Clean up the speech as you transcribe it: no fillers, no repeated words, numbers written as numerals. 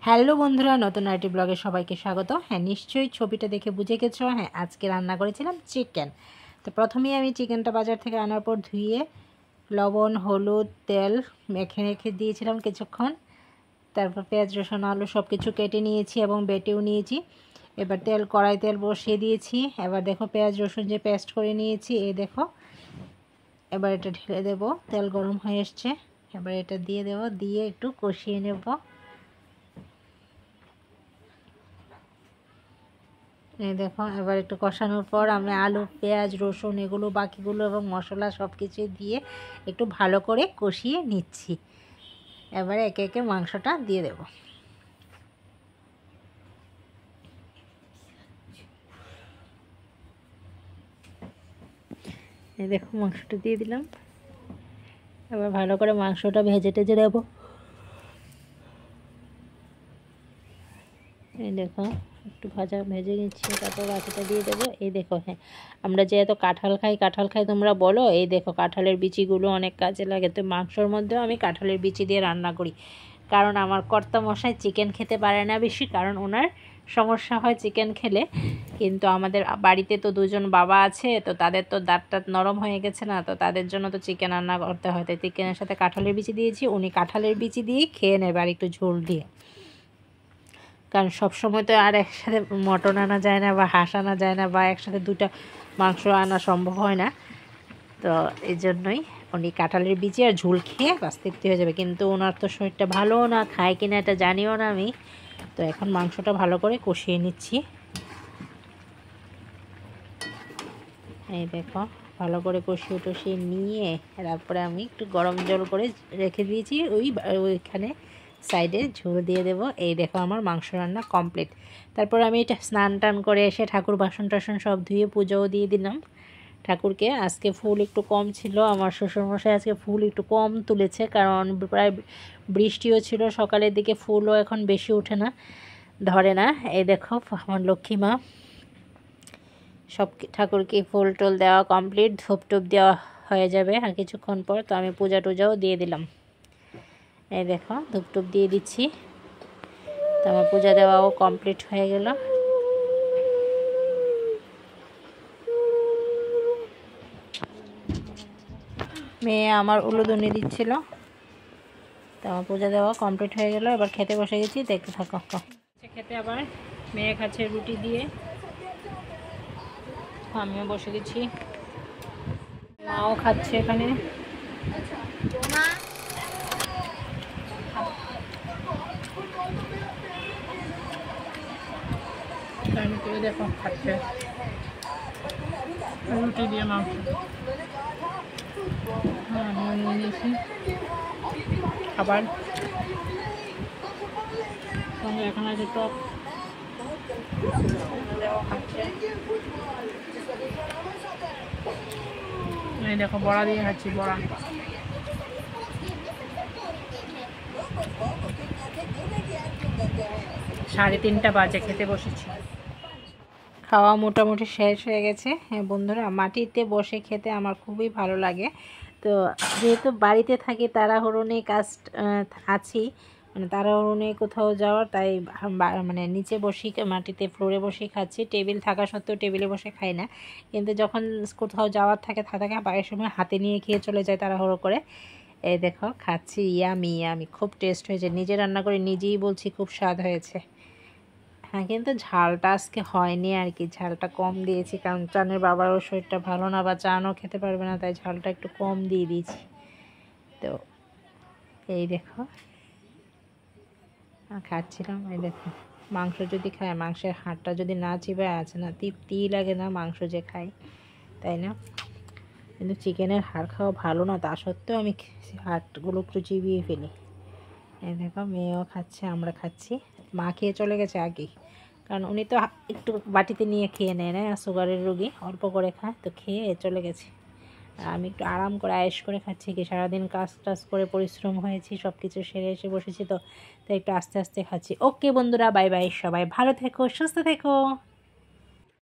Hello বন্ধুরা, নতুন আরেকটি ব্লগে সবাইকে স্বাগত। হ্যাঁ, নিশ্চয়ই ছবিটা দেখে বুঝে গেছো। হ্যাঁ, আজকে রান্না করেছিলাম চিকেন। তো প্রথমেই আমি চিকেনটা বাজার থেকে আনার পর ধুয়ে লবণ, হলুদ, তেল মেখে রেখে দিয়েছিলাম কিছুক্ষণ। তারপর পেঁয়াজ, রসুন, আলু সব কিছু কেটে নিয়েছি এবং বেটেও নিয়েছি। এবার কড়াই তেল বসিয়ে দিয়েছি। এবার দেখো পেঁয়াজ রসুন যে পেস্ট করে নিয়েছি, এই দেখো। এবার এটা ঢেলে দেবো। তেল গরম হয়ে এসছে, এবার এটা দিয়ে দেবো, দিয়ে একটু কষিয়ে নেব। এই দেখো, এবার একটু কষানোর পর আমি আলু, পেঁয়াজ, রসুন এগুলো বাকিগুলো এবং মশলা সব কিছু দিয়ে একটু ভালো করে কষিয়ে নিচ্ছি। এবারে একে একে মাংসটা দিয়ে দেব। এই দেখো, মাংসটা দিয়ে দিলাম। এবার ভালো করে মাংসটা ভেজে টেজে দেবো। এই দেখো, একটু ভেজে নিচ্ছি, তারপর বাকিটা দিয়ে দেবো। এই দেখো, হ্যাঁ, আমরা যেহেতু কাঁঠাল খাই তোমরা বলো। এই দেখো, কাঁঠালের বিচিগুলো অনেক কাজে লাগে। তো মাংসর মধ্যেও আমি কাঁঠালের বিচি দিয়ে রান্না করি, কারণ আমার কর্তামশাই চিকেন খেতে পারে না বেশি, কারণ ওনার সমস্যা হয় চিকেন খেলে। কিন্তু আমাদের বাড়িতে তো দুজন বাবা আছে, তো তাদের তো দাঁতটা নরম হয়ে গেছে না, তো তাদের জন্য তো চিকেন রান্না করতে হয়। তাই চিকেনের সাথে কাঁঠালের বিচি দিয়েছি, উনি কাঁঠালের বিচি দিয়েই খেয়ে নেবে, আর একটু ঝোল দিয়ে। কারণ সবসময় তো আর একসাথে মটন আনা যায় না বা হাঁস আনা যায় না, বা একসাথে দুটা মাংস আনা সম্ভব হয় না। তো এই জন্যই উনি কাঁঠালের বিচি আর ঝোল খেয়ে বাস তৃপ্তি হয়ে যাবে। কিন্তু ওনার তো শরীরটা ভালো না, খায় কিনা এটা জানিও না আমি। তো এখন মাংসটা ভালো করে কষিয়ে নিচ্ছি। এই দেখো, ভালো করে কষিয়ে নিয়ে তারপরে আমি একটু গরম জল করে রেখে দিয়েছি ওইখানে সাইডে, ঝোল দিয়ে দেব। এই দেখো, আমার মাংস রান্না কমপ্লিট। তারপর আমি এটা স্নান টান করে এসে ঠাকুর বাসন টাসন সব ধুয়ে পুজোও দিয়ে দিলাম ঠাকুরকে। আজকে ফুল একটু কম ছিল, আমার শ্বশুরমশাই আজকে ফুল একটু কম তুলেছে, কারণ প্রায় বৃষ্টিও ছিল সকালের দিকে, ফুলও এখন বেশি ওঠে না, ধরে না। এই দেখো, আমার লক্ষ্মী মা সব ঠাকুরকে ফুল টুল দেওয়া কমপ্লিট, ধূপ টুপ দেওয়া হয়ে যাবে আর কিছুক্ষণ পর। তো আমি পূজা টুজাও দিয়ে দিলাম। এই দেখো, ধূপ টুপ দিয়ে দিচ্ছি। তো আমার পূজা দেওয়াও কমপ্লিট হয়ে গেল। মেয়ে আমার উলুদুনি দিচ্ছিল। তো আমার পূজা দেওয়া কমপ্লিট হয়ে গেল। এবার খেতে বসে গেছি, দেখতে থাকো। খেতে আবার মেয়ে খাচ্ছে রুটি দিয়ে, আমিও বসে গেছি, মাও খাচ্ছে এখানে। দেখো, খাচ্ছে রুটি দিয়ে মাংস। হ্যাঁ, আমিও নিয়ে নিয়েছি খাবার, সঙ্গে এখানে আছে টক। এই দেখো, বড়া দিয়ে খাচ্ছি, বড়া। 3:30 বাজে, খেতে বসেছি। খাওয়া মোটামুটি শেষ হয়ে গেছে। হ্যাঁ বন্ধুরা, মাটিতে বসে খেতে আমার খুবই ভালো লাগে। তো যেহেতু বাড়িতে থাকি, তাড়াহুড়ো নেই, কাজ আছি, মানে তাড়াহুড়ো নেই কোথাও যাওয়ার, তাই মানে নিচে বসি, মাটিতে ফ্লোরে বসেই খাচ্ছি। টেবিল থাকা সত্ত্বেও টেবিলে বসে খাই না, কিন্তু যখন কোথাও যাওয়ার থাকে বাইরের সময় হাতে নিয়ে খেয়ে চলে যায় তাড়াহুড়ো করে। এই দেখো, খাচ্ছি, ইয়ামি খুব টেস্ট হয়েছে। নিজে রান্না করে নিজেই বলছি খুব স্বাদ হয়েছে। হ্যাঁ, কিন্তু ঝালটা আজকে হয়নি আর কি, ঝালটা কম দিয়েছি, কারণ চানের বাবারও শরীরটা ভালো না, বা চানও খেতে পারবে না, তাই ঝালটা একটু কম দিয়ে দিয়েছি। তো এই দেখো, খাচ্ছিলাম। এই দেখো, মাংস যদি খায়, মাংসের হাড়টা যদি না চিবায় আছে না, তৃপ্তিই লাগে না মাংস যে খাই, তাই না? কিন্তু চিকেনের হাড় খাওয়া ভালো না, তা সত্ত্বেও আমি হাড়গুলো একটু চিবিয়ে ফেলি। এই দেখো, মেয়েও খাচ্ছে, আমরা খাচ্ছি। মা খেয়ে চলে গেছে আগেই, কারণ উনি তো একটু বাটিতে নিয়ে খেয়ে নেয় না, সুগারের রোগী, অল্প করে খায়, তো খেয়ে চলে গেছে। আমি একটু আরাম করে আয়েশ করে খাচ্ছি, কি সারাদিন কাজ টাজ করে পরিশ্রম হয়েছি, সব কিছু সেরে এসে বসেছি, তো তাই একটু আস্তে আস্তে খাচ্ছি। ওকে বন্ধুরা, বাই বাই, সবাই ভালো থেকো, সুস্থ থেকো।